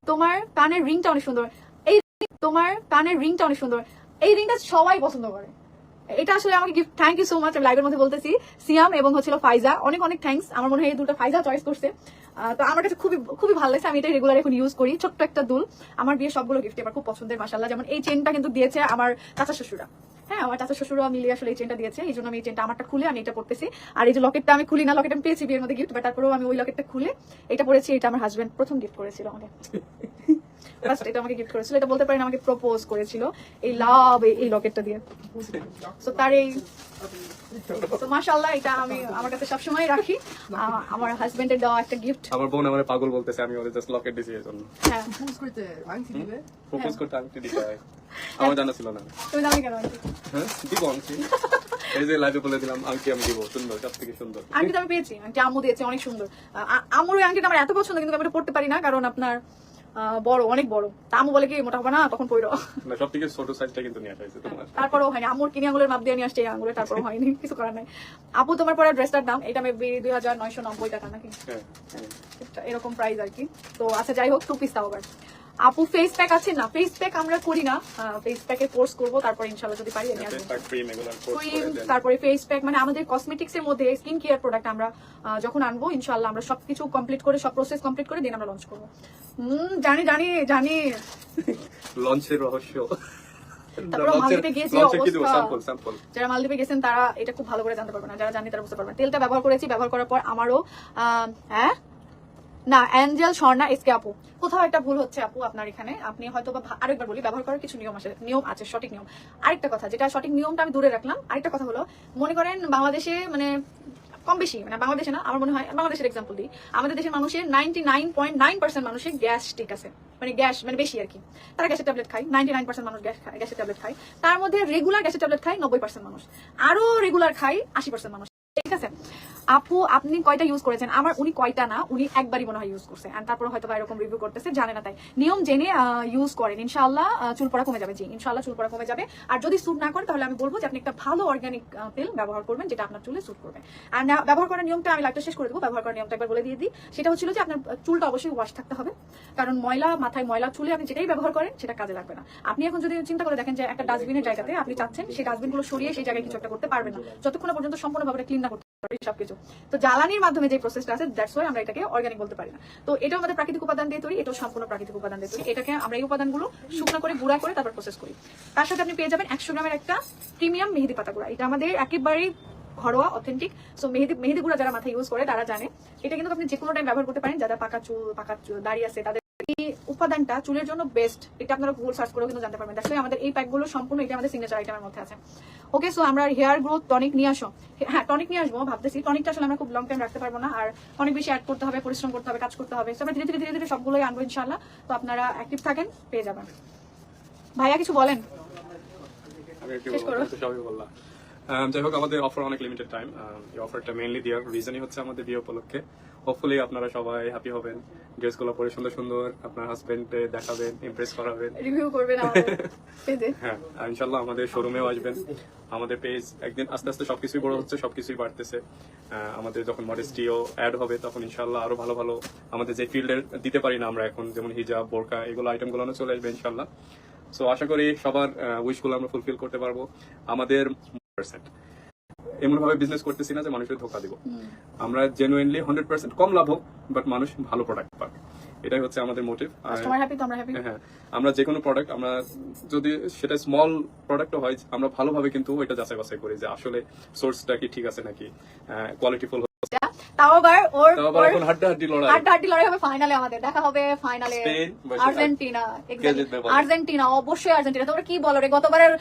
তোমার কানের রিংটা অনেক সুন্দর। এই তোমার কানের রিংটা অনেক সুন্দর। এই রিংটা সবাই পছন্দ করে। এটা আসলে আমাকে gift, thank you so much. আমি লাইভের মধ্যে বলতেছি সিয়াম এবং হচ্ছিল ফাইজা, অনেক অনেক থ্যাঙ্কস। আমার মনে হয় এই দুটো ফাইজা চয়েস করছে। তো আমার কাছে খুবই খুবই ভালো লাগছে। আমি এটা রেগুলার এখন ইউজ করি। ছোট্ট একটা দুল, আমার বিয়ে সবগুলো গিফট আমার খুব পছন্দের মাশাআল্লাহ। যেমন এই চেনটা কিন্তু দিয়েছে আমার চাচা শ্বশুরা। হ্যাঁ, আমার চাচা শ্বশুরা মিলিয়ে আসলে এই চেনটা দিয়েছে, এই জন্য আমি এই চেনটা আমারটা খুলে আমি এটা পড়তেছি। আর এই যে লকেটটা আমি খুলি না, লকেট আমি পেয়েছি বিয়ের মধ্যে গিফট, বাট তারপরেও আমি ওই লকেটটা খুলে এটা পড়েছি। এটা আমার হাজবেন্ড প্রথম গিফট করেছিল আমাকে। ফার্স্ট এটা আমাকে গিফট করেছিল, এটা বলতে পারেন আমাকে প্রপোজ করেছিল এই লাভ এই লকেটটা দিয়ে। সো তার এই তো মাশাআল্লাহ এটা আমি আমার কাছে সবসময় রাখি, আমার হাজবেন্ডের দেওয়া একটা গিফট। আমার বোন আমারে পাগল বলতেছে, আমি ওদের জাস্ট লকেট দিছি এর জন্য। হ্যাঁ, প্রপোজ করতে আংটি দিবে, প্রপোজ করতে আংটি দিতে হয়, আমার জানা ছিল না। তুমি জানো কেন আংটি? হ্যাঁ দিব আংটি, এই যে লাইভে বলে দিলাম আংটি আমি দিব, সুন্দর, সব থেকে সুন্দর আংটি তো আমি পেয়েছি, আংটি আম্মু দিয়েছে, অনেক সুন্দর। আম্মুর ওই আংটিটা আমার এত পছন্দ, কিন্তু আমি এটা পড়তে পারি না, কারণ আপনার বড়, অনেক বড়। তা আম্মু বলে কি মোটা হবে না, তখন পড়ো না। সব থেকে ছোট সাইজটা কিন্তু নিয়ে আসা হয়েছে তোমার। তারপরেও হয়নি, আম্মুর কিনে আঙুলের মাপ দিয়ে নিয়ে আসছে এই আঙুলে, তারপরেও হয়নি, কিছু করার নাই। আপু তোমার পরে ড্রেসটার দাম এটা মেবি 2990 টাকা নাকি এরকম প্রাইস আর কি। তো আচ্ছা যাই হোক, 2 পিস তাও আবার। আপু ফেস প্যাক আছে না? ফেস প্যাক আমরা করি না, ফেস প্যাকের কোর্স করবো, তারপর ইনশাআল্লাহ যদি পারি আমি আসবো। ক্রিম, তারপরে ফেস প্যাক, মানে আমাদের কসমেটিক্স এর মধ্যে স্কিন কেয়ার প্রোডাক্ট আমরা যখন আনবো ইনশাআল্লাহ আমরা সবকিছু কমপ্লিট করে, সব প্রসেস কমপ্লিট করে দিন আমরা লঞ্চ করবো। জানি জানি জানি লঞ্চের রহস্য। তারপর মালদ্বীপে গিয়েছি, যারা মালদ্বীপে গেছেন তারা এটা খুব ভালো করে জানতে পারবে না, যারা জানি তারা বুঝতে পারবে না। তেলটা ব্যবহার করেছি, ব্যবহার করার পর আমারও না অ্যাঞ্জেল স্বর্ণা এসকে আপু, কোথাও একটা ভুল হচ্ছে আপু আপনার এখানে। আপনি হয়তো বা আরেকবার বলি, ব্যবহার করার কিছু নিয়ম আছে, সঠিক নিয়ম। আরেকটা কথা, যেটা সঠিক নিয়মটা আমি দূরে রাখলাম, আরেকটা কথা হলো, মনে করেন বাংলাদেশে মানে কম বেশি, মানে বাংলাদেশে না, আমার মনে হয় বাংলাদেশের এক্সাম্পল দিই, আমাদের দেশের মানুষের 99.9% মানুষের গ্যাস ঠিক আছে, মানে গ্যাস মানে বেশি আর কি, তারা গ্যাসের ট্যাবলেট খায়। 99% মানুষ গ্যাসের ট্যাবলেট খায়, তার মধ্যে রেগুলার গ্যাসের ট্যাবলেট খায় 90% মানুষ, আরো রেগুলার খায় 80% মানুষ। ঠিক আছে আপু, আপনি কয়টা ইউজ করেছেন? আমার উনি কয়টা না, উনি একবারই মনে হয় ইউজ করছে, আর তারপরে হয়তো এরকম রিভিউ করতেছে, জানে না তাই। নিয়ম জেনে ইউজ করেন, ইনশাআল্লাহ চুল পড়া কমে যাবে। জি ইনশাআল্লাহ চুল পড়া কমে যাবে। আর যদি স্যুট না করে তাহলে আমি বলবো যে আপনি একটা ভালো অর্গানিক তেল ব্যবহার করবেন, যেটা আপনার চুলে স্যুট করবে। আর ব্যবহার করার নিয়মটা আমি লাইভটা শেষ করে দেবো, ব্যবহার করার নিয়মটা একবার বলে দিয়ে দিই। সেটা হচ্ছিল যে আপনার চুলটা অবশ্যই ওয়াশ থাকতে হবে, কারণ ময়লা মাথায়, ময়লা চুলে আপনি যেটাই ব্যবহার করেন সেটা কাজে লাগবে না। আপনি এখন যদি চিন্তা করে দেখেন যে একটা ডাস্টবিনের জায়গাতে আপনি চাচ্ছেন সেই ডাস্টবিনগুলো সরিয়ে সেই জায়গায় কিছু একটা করতে পারবেন না, যতক্ষণ পর্যন্ত সম্পূর্ণভাবে ক্লিন না করতে সবকিছু। তো জ্বালানির মাধ্যমে যে প্রসেসটা আছে, দ্যাটস ওয়াই আমরা এটাকে অর্গানিক বলতে পারি না। তো এটাও আমাদের প্রাকৃতিক উপাদান দিয়ে তৈরি, এটাও সম্পূর্ণ প্রাকৃতিক উপাদান দিয়ে তৈরি। এটাকে আমরা এই উপাদানগুলো শুকনো করে গুঁড়া করে তারপর প্রসেস করি। তার সাথে আপনি পেয়ে যাবেন 100 গ্রামের একটা প্রিমিয়াম মেহেদি পাতা গুঁড়া, এটা আমাদের একেবারেই ঘরোয়া অথেন্টিক। সো মেহেদি গুঁড়া যারা মাথায় ইউজ করে তারা জানে, এটা কিন্তু আপনি যে কোনো টাইম ব্যবহার করতে পারেন। যারা পাকা চুল দাড়ি আছে তাদের এই উপাদানটা চুলের জন্য বেস্ট, এটা আপনারা গুগল সার্চ করেও কিন্তু জানতে পারবেন। দেখলে আমাদের এই প্যাকগুলো সম্পূর্ণ এটা আমাদের সিগনেচার আইটেমের মধ্যে আছে। ওকে, সো আমরা হেয়ার গ্রোথ টনিক নিয়ে আসো। হ্যাঁ, টনিক নিয়ে আসবো ভাবতেছি। টনিকটা আসলে আমরা খুব লং টাইম রাখতে পারবো না, আর অনেক বেশি অ্যাড করতে হবে, পরিশ্রম করতে হবে, কাজ করতে হবে। আমরা ধীরে ধীরে সবগুলোই আনবো ইনশাআল্লাহ। তো আপনারা অ্যাক্টিভ থাকেন, পেয়ে যাবেন। ভাইয়া কিছু বলেন? যাই হোক, আমাদের অফার অনেক লিমিটেড টাইম। এই অফারটা মেইনলি দেওয়ার রিজনই হচ্ছে আমাদের বিয়ে উপলক্ষে। হোপফুলি আপনারা সবাই হ্যাপি হবেন, ড্রেসগুলো পরে সুন্দর সুন্দর আপনার হাজবেন্ডকে দেখাবেন, ইমপ্রেস করাবেন, রিভিউ করবেন আমাদের পেজে। হ্যাঁ ইনশাআল্লাহ আমাদের শোরুমেও আসবেন। আমাদের পেজ একদিন আস্তে আস্তে সবকিছুই বড় হচ্ছে, সবকিছুই বাড়তেছে। আমাদের যখন মডেস্টিও অ্যাড হবে তখন ইনশাআল্লাহ আরো ভালো ভালো আমাদের যে ফিল্ডের দিতে পারি না আমরা এখন, যেমন হিজাব, বোরকা, এগুলো আইটেমগুলো চলে আসবে ইনশাআল্লাহ। সো আশা করি সবার উইশগুলো আমরা ফুলফিল করতে পারবো। আমাদের এমন ভাবে বিজনেস করতেছি না যে মানুষের ধোকা দিব, আমরা জেনুইনলি 100% কম লাভ হোক, বাট মানুষ ভালো প্রোডাক্ট পাবে, এটাই হচ্ছে আমাদের মোটিভ। হ্যাঁ, আমরা যে কোনো প্রোডাক্ট, আমরা যদি সেটা স্মল প্রোডাক্টও হয়, আমরা ভালোভাবে কিন্তু এটা যাচাই বাছাই করি যে আসলে সোর্সটা কি ঠিক আছে নাকি, কোয়ালিটিফুল। তাও আবার এখন হাড্ডাহাড্ডি লড়াই হবে ফাইনালে, আমাদের দেখা হবে ফাইনালে আর্জেন্টিনা। অবশ্যই আর্জেন্টিনা। তোমরা কি বলো রে, গতবারের